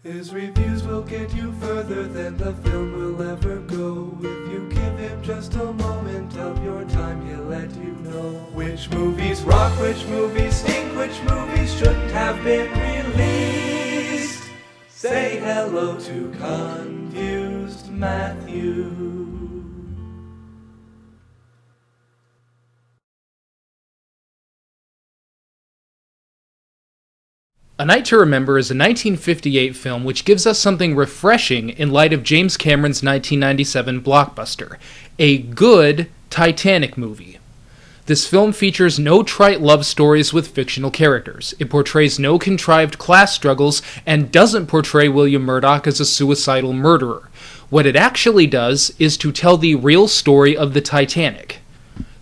His reviews will get you further than the film will ever go. If you give him just a moment of your time, he'll let you know which movies rock, which movies stink, which movies shouldn't have been released. Say hello to Confused Matthew. A Night to Remember is a 1958 film which gives us something refreshing in light of James Cameron's 1997 blockbuster, a good Titanic movie. This film features no trite love stories with fictional characters. It portrays no contrived class struggles and doesn't portray William Murdoch as a suicidal murderer. What it actually does is to tell the real story of the Titanic.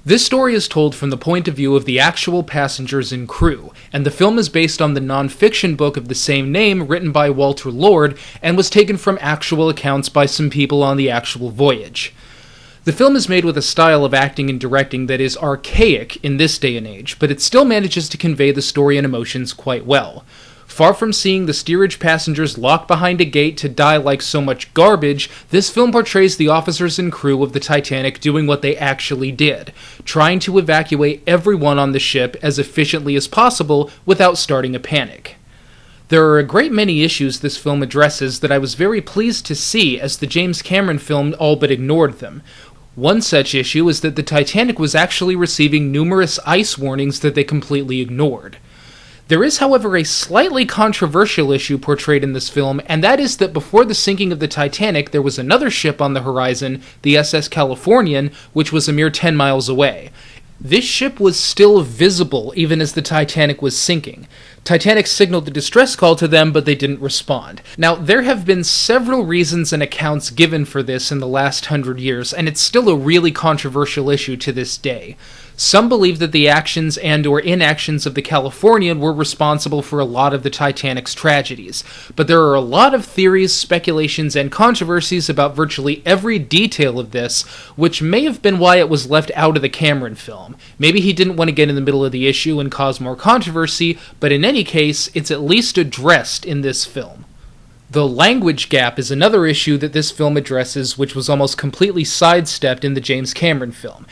This story is told from the point of view of the actual passengers and crew, and the film is based on the non-fiction book of the same name written by Walter Lord and was taken from actual accounts by some people on the actual voyage. The film is made with a style of acting and directing that is archaic in this day and age, but it still manages to convey the story and emotions quite well. Far from seeing the steerage passengers locked behind a gate to die like so much garbage, this film portrays the officers and crew of the Titanic doing what they actually did, trying to evacuate everyone on the ship as efficiently as possible without starting a panic. There are a great many issues this film addresses that I was very pleased to see, as the James Cameron film all but ignored them. One such issue is that the Titanic was actually receiving numerous ice warnings that they completely ignored. There is, however, a slightly controversial issue portrayed in this film, and that is that before the sinking of the Titanic, there was another ship on the horizon, the SS Californian, which was a mere 10 miles away. This ship was still visible even as the Titanic was sinking. Titanic signaled the distress call to them, but they didn't respond. Now, there have been several reasons and accounts given for this in the last 100 years, and it's still a really controversial issue to this day. Some believe that the actions and/or inactions of the Californian were responsible for a lot of the Titanic's tragedies, but there are a lot of theories, speculations, and controversies about virtually every detail of this, which may have been why it was left out of the Cameron film. Maybe he didn't want to get in the middle of the issue and cause more controversy, but in any case, it's at least addressed in this film. The language gap is another issue that this film addresses, which was almost completely sidestepped in the James Cameron film.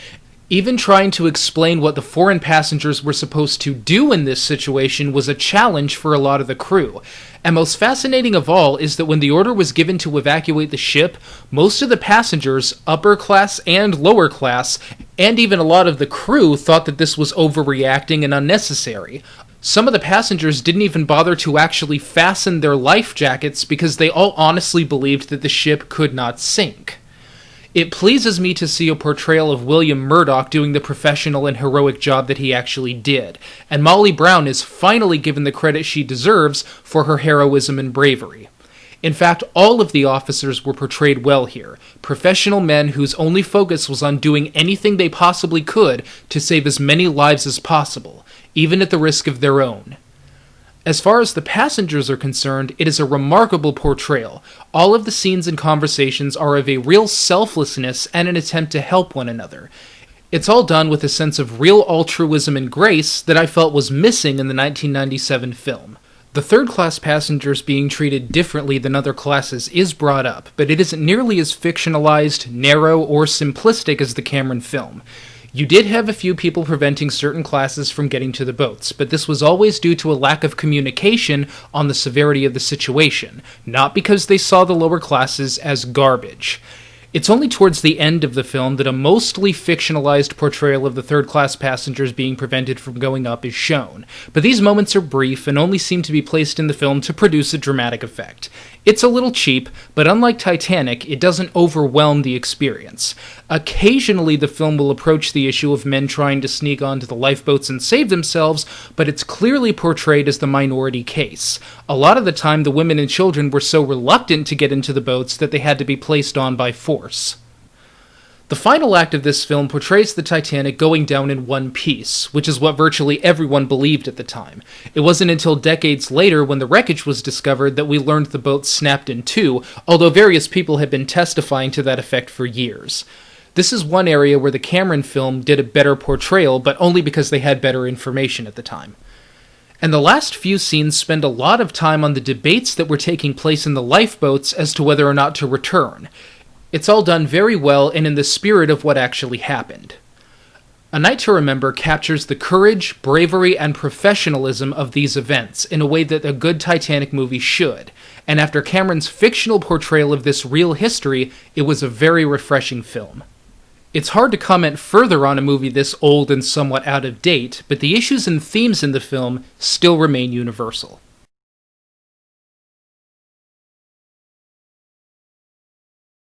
Even trying to explain what the foreign passengers were supposed to do in this situation was a challenge for a lot of the crew. And most fascinating of all is that when the order was given to evacuate the ship, most of the passengers, upper class and lower class, and even a lot of the crew thought that this was overreacting and unnecessary. Some of the passengers didn't even bother to actually fasten their life jackets because they all honestly believed that the ship could not sink. It pleases me to see a portrayal of William Murdoch doing the professional and heroic job that he actually did, and Molly Brown is finally given the credit she deserves for her heroism and bravery. In fact, all of the officers were portrayed well here, professional men whose only focus was on doing anything they possibly could to save as many lives as possible, even at the risk of their own. As far as the passengers are concerned, it is a remarkable portrayal. All of the scenes and conversations are of a real selflessness and an attempt to help one another. It's all done with a sense of real altruism and grace that I felt was missing in the 1997 film. The third-class passengers being treated differently than other classes is brought up, but it isn't nearly as fictionalized, narrow, or simplistic as the Cameron film. You did have a few people preventing certain classes from getting to the boats, but this was always due to a lack of communication on the severity of the situation, not because they saw the lower classes as garbage. It's only towards the end of the film that a mostly fictionalized portrayal of the third-class passengers being prevented from going up is shown, but these moments are brief and only seem to be placed in the film to produce a dramatic effect. It's a little cheap, but unlike Titanic, it doesn't overwhelm the experience. Occasionally, the film will approach the issue of men trying to sneak onto the lifeboats and save themselves, but it's clearly portrayed as the minority case. A lot of the time, the women and children were so reluctant to get into the boats that they had to be placed on by force. The final act of this film portrays the Titanic going down in one piece, which is what virtually everyone believed at the time. It wasn't until decades later, when the wreckage was discovered, that we learned the boat snapped in two, although various people had been testifying to that effect for years. This is one area where the Cameron film did a better portrayal, but only because they had better information at the time. And the last few scenes spend a lot of time on the debates that were taking place in the lifeboats as to whether or not to return. It's all done very well and in the spirit of what actually happened. A Night to Remember captures the courage, bravery, and professionalism of these events in a way that a good Titanic movie should, and after Cameron's fictional portrayal of this real history, it was a very refreshing film. It's hard to comment further on a movie this old and somewhat out of date, but the issues and themes in the film still remain universal.